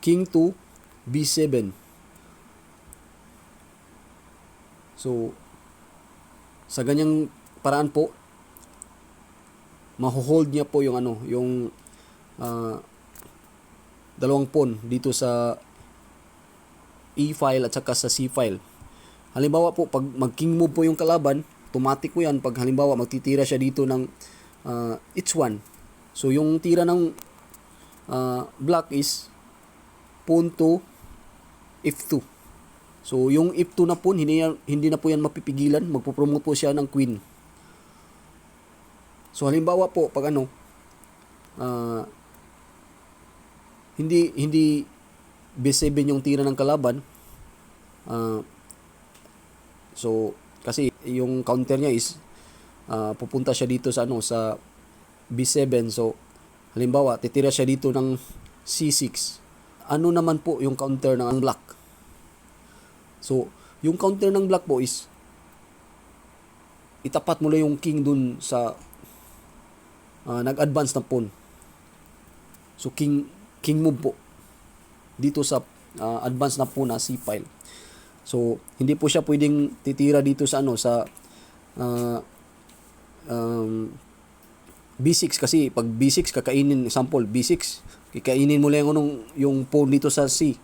king to b7. So, sa ganyang paraan po, maho-hold niya po yung dalawang pawn dito sa E file at saka sa C file. Halimbawa po, pag mag-king move po yung kalaban, automatic po yan. Pag halimbawa, magtitira siya dito ng h1. So, yung tira ng black is pawn to f2. So, yung f2 na pawn, hindi na po yan mapipigilan. Magpo-promote po siya ng queen. So, halimbawa po, pag hindi b7 yung tira ng kalaban, so, kasi yung counter niya is pupunta siya dito sa sa b7. So, halimbawa, titira siya dito ng c6. Ano naman po yung counter ng black? So, yung counter ng black po is itapat mo lang yung king dun sa nag-advance na pawn. So, king move po dito sa advance na pawn na C file. So, hindi po siya pwedeng titira dito sa sa B6 kasi pag B6 kakainin, example B6, kakainin mo lang yung pawn dito sa C.